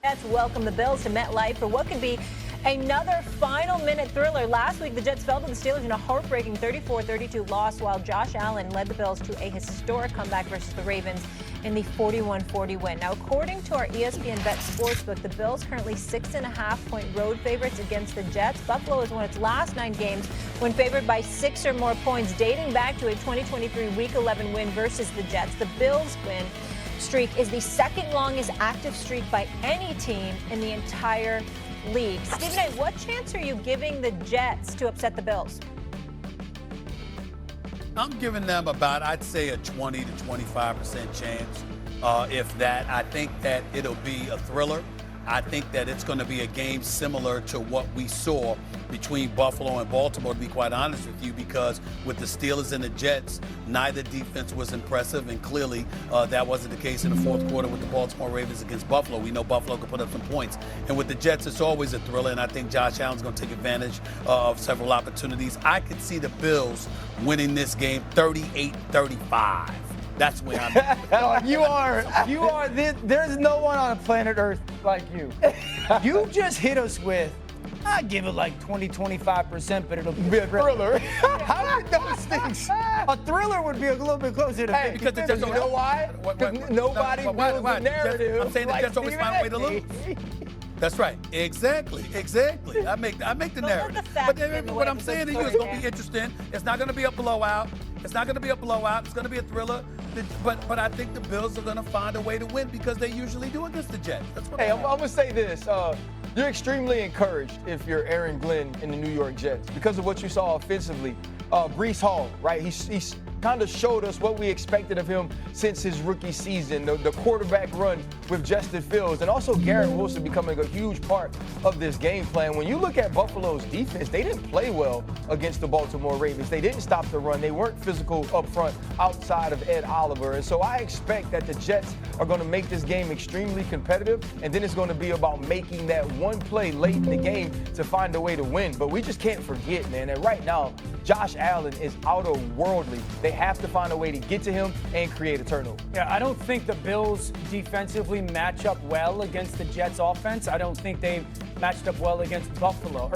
Jets welcome the Bills to MetLife for what could be another final-minute thriller. Last week, the Jets fell to the Steelers in a heartbreaking 34-32 loss, while Josh Allen led the Bills to a historic comeback versus the Ravens in the 41-40 win. Now, according to our ESPN Bet Sportsbook, the Bills currently 6.5-point road favorites against the Jets. Buffalo has won its last 9 games when favored by 6 or more points, dating back to a 2023 Week 11 win versus the Jets. The Bills' win streak is the second longest active streak by any team in the entire league. Stephen A., what chance are you giving the Jets to upset the Bills? I'm giving them about, I'd say, a 20 to 25% chance. If that, I think that it'll be a thriller. I think that it's going to be a game similar to what we saw between Buffalo and Baltimore, to be quite honest with you, because with the Steelers and the Jets, neither defense was impressive, and clearly that wasn't the case in the fourth quarter with the Baltimore Ravens against Buffalo. We know Buffalo can put up some points. And with the Jets, it's always a thriller, and I think Josh Allen's going to take advantage of several opportunities. I could see the Bills winning this game 38-35. That's where I'm. There's no one on planet Earth like you. You just hit us with, I give it like 20-25%, but it'll be a thriller. How did those things? A thriller would be a little bit closer to 50. Because the Jets, you know why? Because nobody builds a narrative. I'm saying the Jets always find a way to lose. That's right. Exactly. I make the narrative. But what I'm saying to you is going to be interesting. It's not going to be a blowout. It's going to be a thriller. But I think the Bills are going to find a way to win because they usually do against the Jets. That's what I'm going to say this. You're extremely encouraged if you're Aaron Glenn in the New York Jets because of what you saw offensively. Breece Hall, right? He's kind of showed us what we expected of him since his rookie season, the quarterback run with Justin Fields, and also Garrett Wilson becoming a huge part of this game plan. When you look at Buffalo's defense, they didn't play well against the Baltimore Ravens. They didn't stop the run. They weren't physical up front outside of Ed Oliver. And so I expect that the Jets are going to make this game extremely competitive, and then it's going to be about making that one play late in the game to find a way to win. But we just can't forget, man, that right now, Josh Allen is otherworldly. They have to find a way to get to him and create a turnover. Yeah, I don't think the Bills defensively match up well against the Jets offense. I don't think they've matched up well against Baltimore.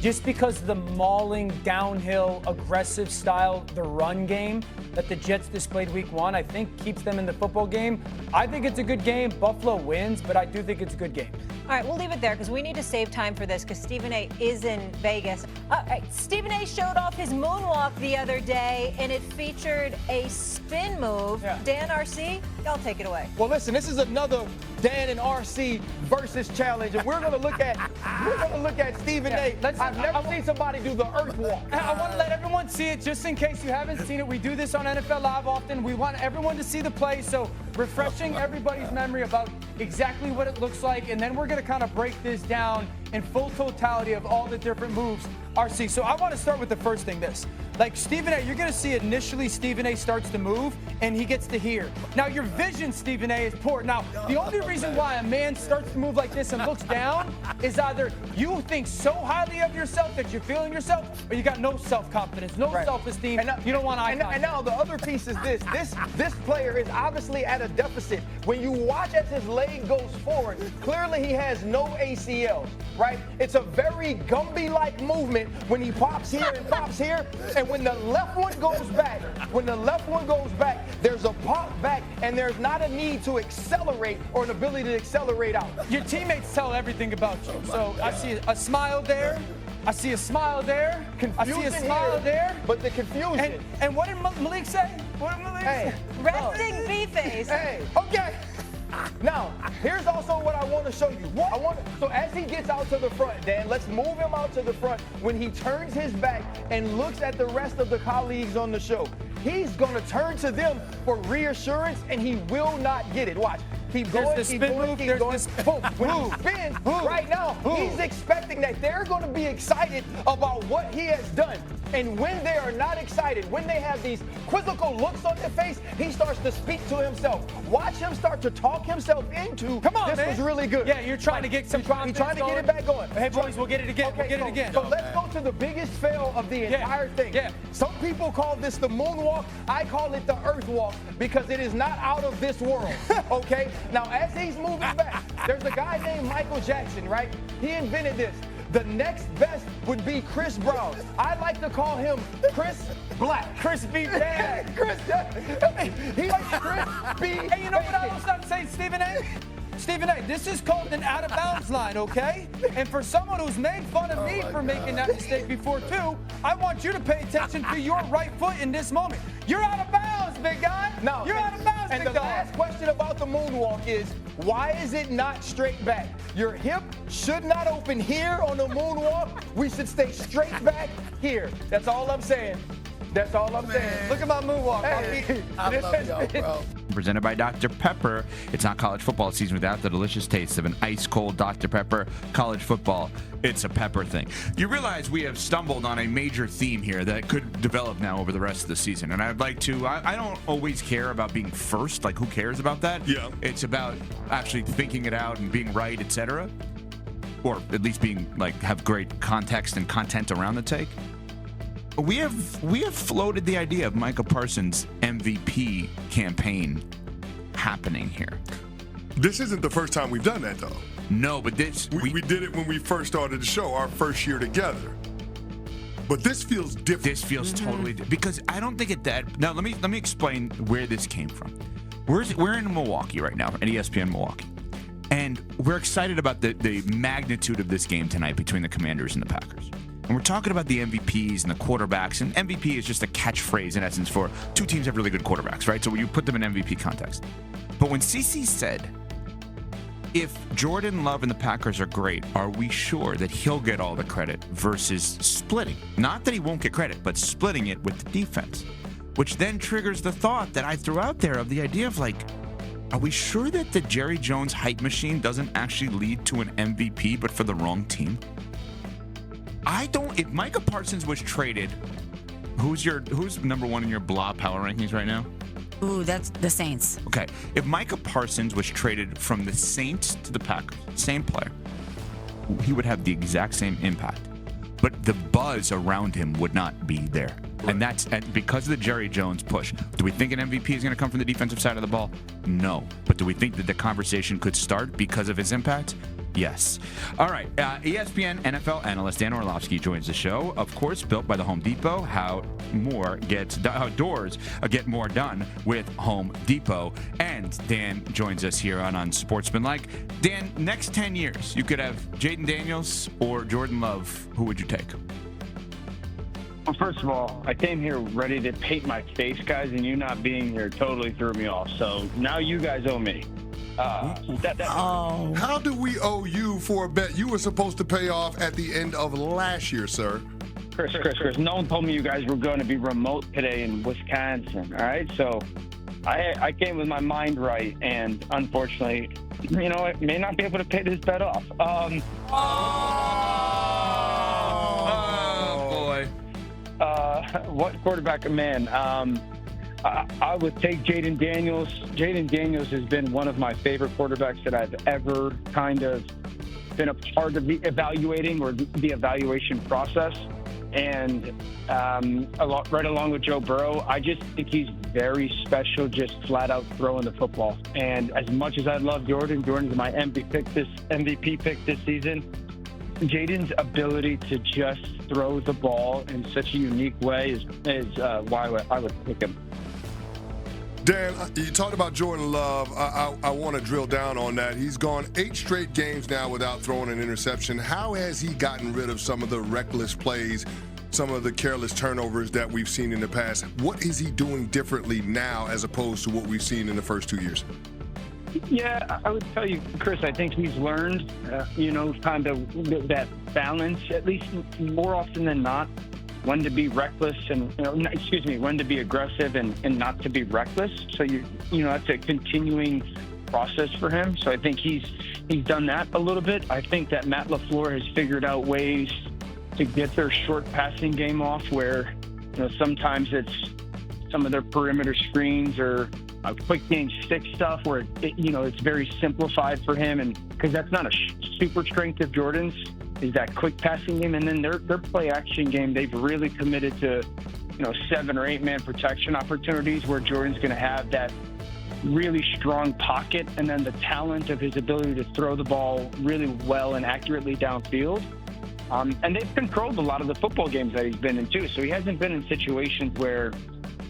Just because the mauling, downhill, aggressive style, the run game that the Jets displayed week 1, I think keeps them in the football game. I think it's a good game. Buffalo wins, but I do think it's a good game. All right, we'll leave it there because we need to save time for this because Stephen A. is in Vegas. All right, Stephen A. showed off his moonwalk the other day, and it featured a spin move. Yeah. Dan RC, y'all take it away. Well, listen, this is another Dan and RC versus challenge, and we're going to look at Stephen A. I've never seen somebody do the earth walk. I want to let everyone see it just in case you haven't seen it. We do this on NFL Live often. We want everyone to see the play, so refreshing everybody's memory about exactly what it looks like, and then we're going to kind of break this down in full totality of all the different moves. RC, so I want to start with the first thing, this. Like Stephen A., you're going to see initially Stephen A. starts to move, and he gets to here. Now, your vision, Stephen A., is poor. Now, the only reason why a man starts to move like this and looks down is either you think so highly of yourself that you're feeling yourself, or you got no self-confidence, no self-esteem, you don't want eye contact. And now the other piece is this. This player is obviously at a deficit. When you watch as his leg goes forward, clearly he has no ACLs, right? It's a very Gumby-like movement when he pops here and pops here, and when the left one goes back, there's a pop back, and there's not a need to accelerate or an ability to accelerate out. Your teammates tell everything about you. So I see a smile there. I see a smile there. Confusion I see a smile here, there. But the confusion. And what did Malik say? Resting B-face. Hey, okay. Now, here's also what I want to show you. So as he gets out to the front, Dan, let's move him out to the front. When he turns his back and looks at the rest of the colleagues on the show, he's going to turn to them for reassurance, and he will not get it. Watch. Keep going, keep going. When he spins, right now, he's expecting that they're going to be excited about what he has done. And when they are not excited, when they have these quizzical looks on their face, he starts to speak to himself. Watch him start to talk himself into, come on, this man. was really good. Yeah, you're trying to get some confidence. He's trying to get it back going. Hey, boys, we'll get it again. Okay, we'll get it again. So let's go to the biggest fail of the entire thing. Yeah. Some people call this the moonwalk. I call it the earth walk because it is not out of this world, okay? Now, as he's moving back, there's a guy named Michael Jackson, right? He invented this. The next best would be Chris Brown. I like to call him Chris Black. Crispy bad. He's like Chris B. Hey, you know what I was about to say, Stephen A? Stephen A, this is called an out-of-bounds line, okay? And for someone who's made fun of me for making that mistake before, too, I want you to pay attention to your right foot in this moment. You're out of bounds, big guy. No, you're out of bounds, and big the guy. last question about the moonwalk is, why is it not straight back? Your hip should not open here on the moonwalk. We should stay straight back here. That's all I'm saying. That's all I'm saying. Look at my moonwalk. Hey, I love y'all, bro. Presented by Dr. Pepper. It's not college football season without the delicious taste of an ice-cold Dr. Pepper. College football, it's a pepper thing. You realize we have stumbled on a major theme here that could develop now over the rest of the season. And I'd like to, I don't always care about being first. Like, who cares about that? Yeah. It's about actually thinking it out and being right, etc. Or at least being, like, have great context and content around the take. We have floated the idea of Micah Parsons' MVP campaign happening here. This isn't the first time we've done that, though. No, but this We did it when we first started the show, our first year together. But this feels different. This feels totally different because I don't think it that. Now let me explain where this came from. We're in Milwaukee right now at ESPN Milwaukee, and we're excited about the magnitude of this game tonight between the Commanders and the Packers. And we're talking about the MVPs and the quarterbacks, and MVP is just a catchphrase in essence for two teams have really good quarterbacks, right? So when you put them in MVP context. But when CC said, if Jordan Love and the Packers are great, are we sure that he'll get all the credit versus splitting? Not that he won't get credit, but splitting it with the defense. Which then triggers the thought that I threw out there of the idea of like, are we sure that the Jerry Jones hype machine doesn't actually lead to an MVP, but for the wrong team? If Micah Parsons was traded, who's number one in your blah power rankings right now? Ooh, that's the Saints. Okay. If Micah Parsons was traded from the Saints to the Packers, same player, he would have the exact same impact. But the buzz around him would not be there. Right. And because of the Jerry Jones push. Do we think an MVP is going to come from the defensive side of the ball? No. But do we think that the conversation could start because of his impact? Yes. All right. ESPN NFL analyst Dan Orlovsky joins the show. Of course, built by the Home Depot. How doors get more done with Home Depot. And Dan joins us here on Sportsmanlike. Dan, next 10 years, you could have Jayden Daniels or Jordan Love. Who would you take? Well, first of all, I came here ready to paint my face, guys, and you not being here totally threw me off. So now you guys owe me. How do we owe you for a bet you were supposed to pay off at the end of last year, sir? Chris, no one told me you guys were going to be remote today in Wisconsin, all right? So I came with my mind right, and unfortunately, I may not be able to pay this bet off. Boy. What quarterback, man? I would take Jayden Daniels. Jayden Daniels has been one of my favorite quarterbacks that I've ever kind of been a part of the evaluating or the evaluation process. And right along with Joe Burrow, I just think he's very special, just flat out throwing the football. And as much as I love Jordan's my MVP pick this season. Jayden's ability to just throw the ball in such a unique way is why I would pick him. Dan, you talked about Jordan Love. I want to drill down on that. He's gone 8 straight games now without throwing an interception. How has he gotten rid of some of the reckless plays, some of the careless turnovers that we've seen in the past? What is he doing differently now as opposed to what we've seen in the first 2 years? Yeah, I would tell you, Chris, I think he's learned, kind of that balance, at least more often than not, when to be reckless and, when to be aggressive and not to be reckless. So, that's a continuing process for him. So I think he's done that a little bit. I think that Matt LaFleur has figured out ways to get their short passing game off where, sometimes it's some of their perimeter screens or quick game stick stuff where, it's very simplified for him. And because that's not a super strength of Jordan's, is that quick passing game. And then their play action game, they've really committed to, 7 or 8 man protection opportunities where Jordan's going to have that really strong pocket and then the talent of his ability to throw the ball really well and accurately downfield. And they've controlled a lot of the football games that he's been in too. So he hasn't been in situations where,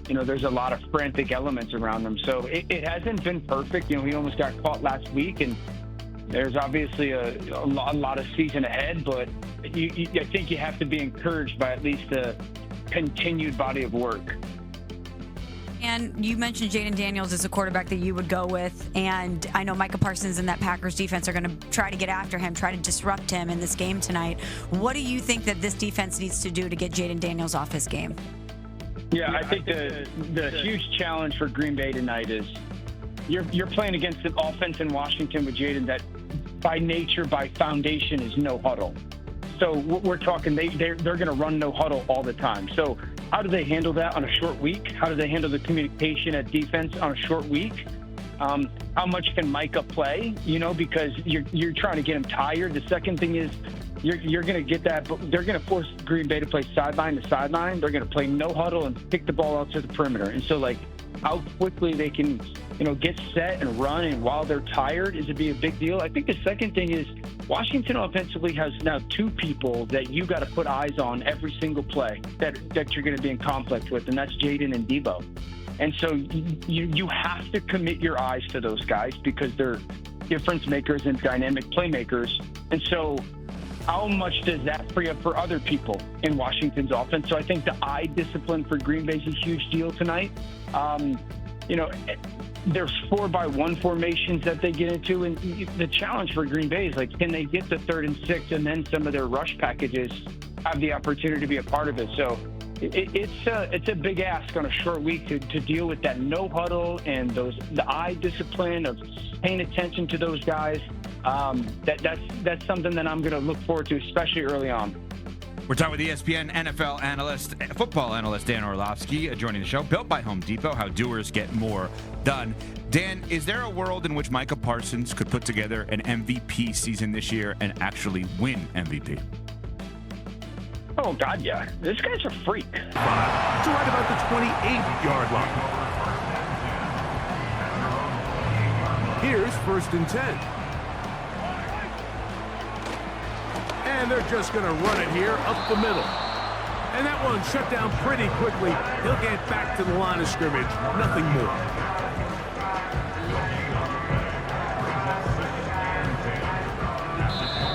there's a lot of frantic elements around him. So it hasn't been perfect. He almost got caught last week, and there's obviously a lot of season ahead, but I think you have to be encouraged by at least a continued body of work. And you mentioned Jayden Daniels as a quarterback that you would go with, and I know Micah Parsons and that Packers defense are going to try to get after him, try to disrupt him in this game tonight. What do you think that this defense needs to do to get Jayden Daniels off his game? Yeah, I think the huge challenge for Green Bay tonight is you're playing against an offense in Washington with Jayden that by nature, by foundation, is no huddle. So we're talking they're going to run no huddle all the time. So how do they handle that on a short week? How do they handle the communication at defense on a short week? How much can Micah play? Because you're trying to get him tired. The second thing is you're going to get that. They're going to force Green Bay to play sideline to sideline. They're going to play no huddle and pick the ball out to the perimeter. And so, how quickly they can, get set and run and while they're tired is to be a big deal. I think the second thing is Washington offensively has now two people that you got to put eyes on every single play that you're going to be in conflict with, and that's Jayden and Debo. And so you have to commit your eyes to those guys because they're difference makers and dynamic playmakers. And so how much does that free up for other people in Washington's offense? So I think the eye discipline for Green Bay is a huge deal tonight. There's 4-by-1 formations that they get into, and the challenge for Green Bay is can they get to 3rd and 6, and then some of their rush packages have the opportunity to be a part of it. So it's a big ask on a short week to deal with that no huddle and the eye discipline of paying attention to those guys. That's something that I'm going to look forward to, especially early on. We're talking with ESPN NFL analyst, football analyst Dan Orlovsky, joining the show. Built by Home Depot, how doers get more done. Dan, is there a world in which Micah Parsons could put together an MVP season this year and actually win MVP? Oh, God, yeah. This guy's a freak. To right about the 28-yard line. Here's 1st and 10. And they're just going to run it here up the middle. And that one shut down pretty quickly. He'll get back to the line of scrimmage. Nothing more.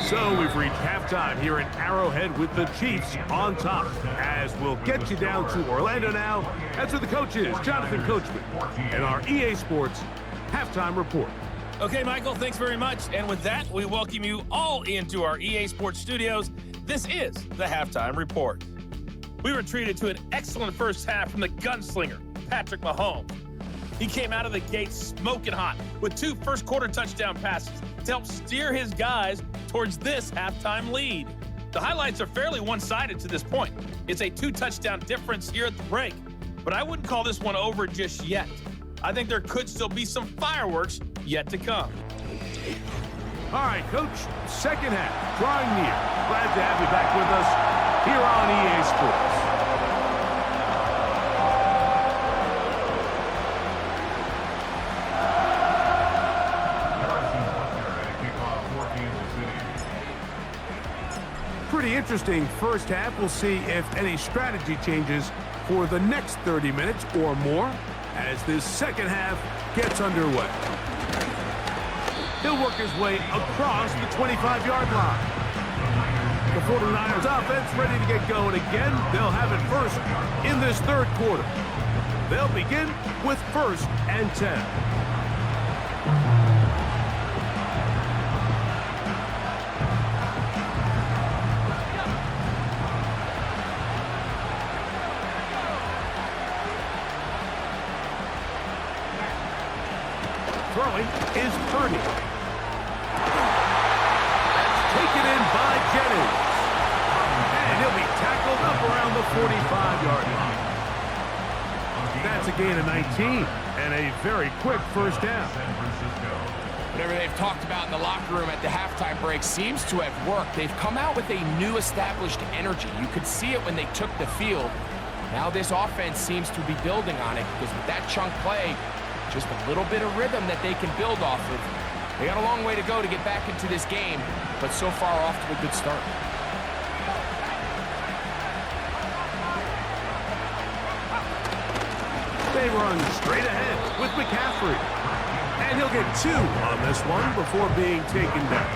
So we've reached halftime here at Arrowhead with the Chiefs on top. As we'll get you down to Orlando now. That's where the coach is, Jonathan Coachman, and our EA Sports Halftime Report. Okay, Michael, thanks very much. And with that, we welcome you all into our EA Sports studios. This is the Halftime Report. We were treated to an excellent first half from the gunslinger, Patrick Mahomes. He came out of the gate smoking hot with 2 first-quarter touchdown passes to help steer his guys towards this halftime lead. The highlights are fairly one-sided to this point. It's a 2-touchdown difference here at the break, but I wouldn't call this one over just yet. I think there could still be some fireworks yet to come. All right, Coach, second half, drawing near. Glad to have you back with us here on EA Sports. Pretty interesting first half. We'll see if any strategy changes for the next 30 minutes or more as this second half gets underway. He'll work his way across the 25-yard line. The 49ers offense ready to get going again. They'll have it first in this third quarter. They'll begin with 1st and 10. Throwing is Purdy. That's taken in by Jennings. And he'll be tackled up around the 45-yard line. That's a gain of 19 and a very quick first down. Whatever they've talked about in the locker room at the halftime break seems to have worked. They've come out with a new established energy. You could see it when they took the field. Now this offense seems to be building on it because with that chunk play, just a little bit of rhythm that they can build off of. They got a long way to go to get back into this game, but so far off to a good start. They run straight ahead with McCaffrey. And he'll get 2 on this one before being taken down.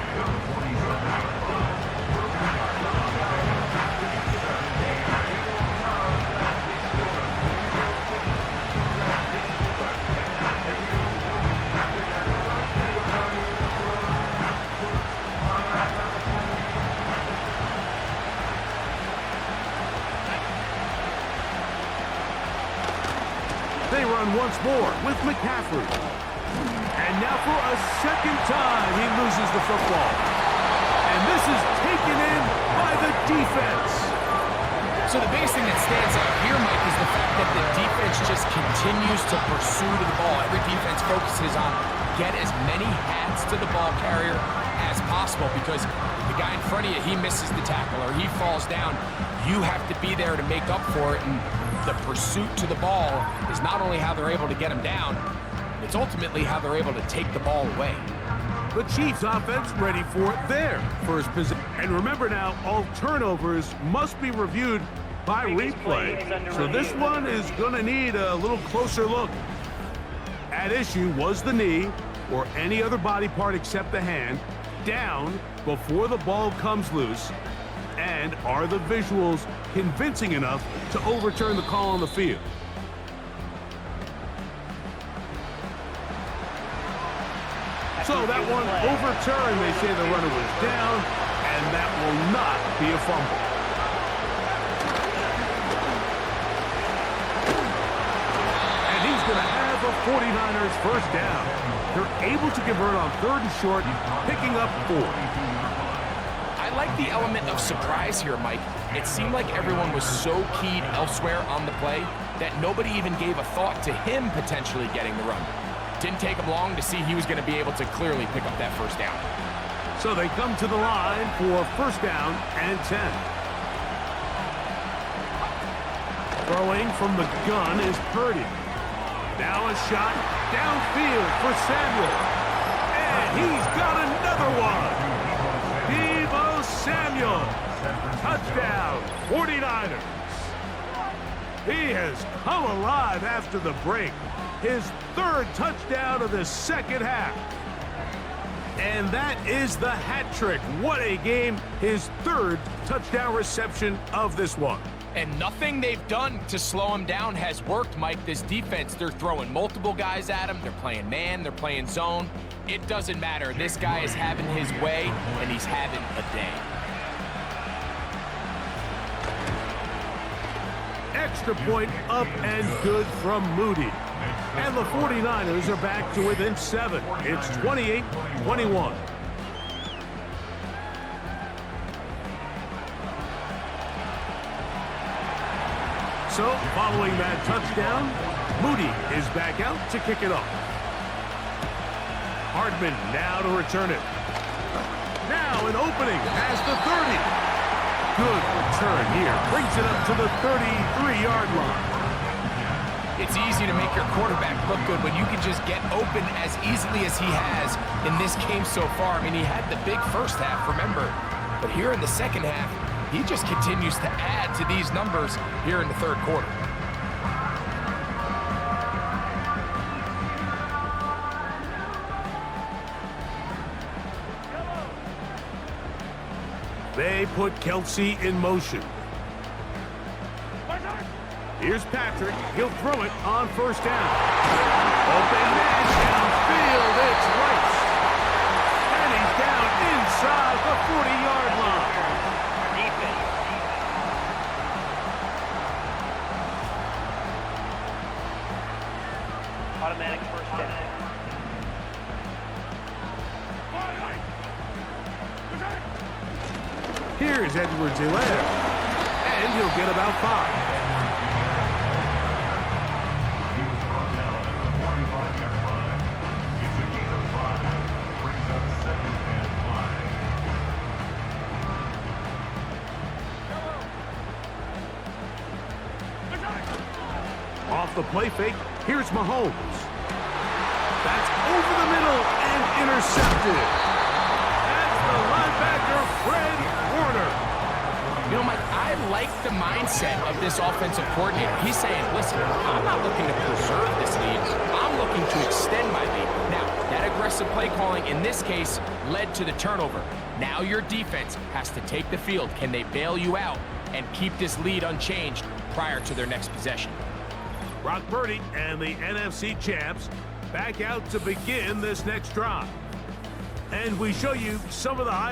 They run once more with McCaffrey. And now for a second time, he loses the football. And this is taken in by the defense. So the biggest thing that stands out here, Mike, is the fact that the defense just continues to pursue the ball. Every defense focuses on get as many hats to the ball carrier as possible, because if the guy in front of you, he misses the tackle or he falls down, you have to be there to make up for it. And the pursuit to the ball is not only how they're able to get him down, it's ultimately how they're able to take the ball away. The Chiefs offense ready for their first position. And remember now, all turnovers must be reviewed by replay. So this one is going to need a little closer look. At issue was the knee or any other body part except the hand down before the ball comes loose. And are the visuals convincing enough to overturn the call on the field? So that one overturned. They say the runner was down, and that will not be a fumble. And he's going to have a 49ers first down. They're able to convert on 3rd and short, picking up 4. I like the element of surprise here, Mike. It seemed like everyone was so keyed elsewhere on the play that nobody even gave a thought to him potentially getting the run. Didn't take him long to see he was going to be able to clearly pick up that first down. So they come to the line for first down and 10. Throwing from the gun is Purdy. Now a shot downfield for Samuel. And he's got another one. Deebo Samuel. Touchdown, 49ers. He has come alive after the break. His 3rd touchdown of the second half. And that is the hat trick. What a game. His 3rd touchdown reception of this one. And nothing they've done to slow him down has worked, Mike. This defense, they're throwing multiple guys at him. They're playing man, they're playing zone. It doesn't matter. This guy is having his way, and he's having a day. Extra point up and good from Moody. And the 49ers are back to within 7. It's 28-21. So, following that touchdown, Moody is back out to kick it off. Hardman now to return it. Now an opening past the 30. Good return here. Brings it up to the 33-yard line. It's easy to make your quarterback look good when you can just get open as easily as he has in this game so far. I mean, he had the big first half, remember. But here in the second half, he just continues to add to these numbers here in the 3rd quarter. They put Kelsey in motion. Here's Patrick. He'll throw it on first down. Open man downfield. It's Rice. And he's down inside the 40-yard line. Automatic first down. Here's Edwards-Helaire. And he'll get about 5. Off the play fake, here's Mahomes. That's over the middle and intercepted. That's the linebacker, Fred Warner. You know, Mike, I like the mindset of this offensive coordinator. He's saying, listen, I'm not looking to preserve this lead. I'm looking to extend my lead. Now, that aggressive play calling in this case led to the turnover. Now your defense has to take the field. Can they bail you out and keep this lead unchanged prior to their next possession? Brock Purdy and the NFC champs back out to begin this next drive. And we show you some of the highlights.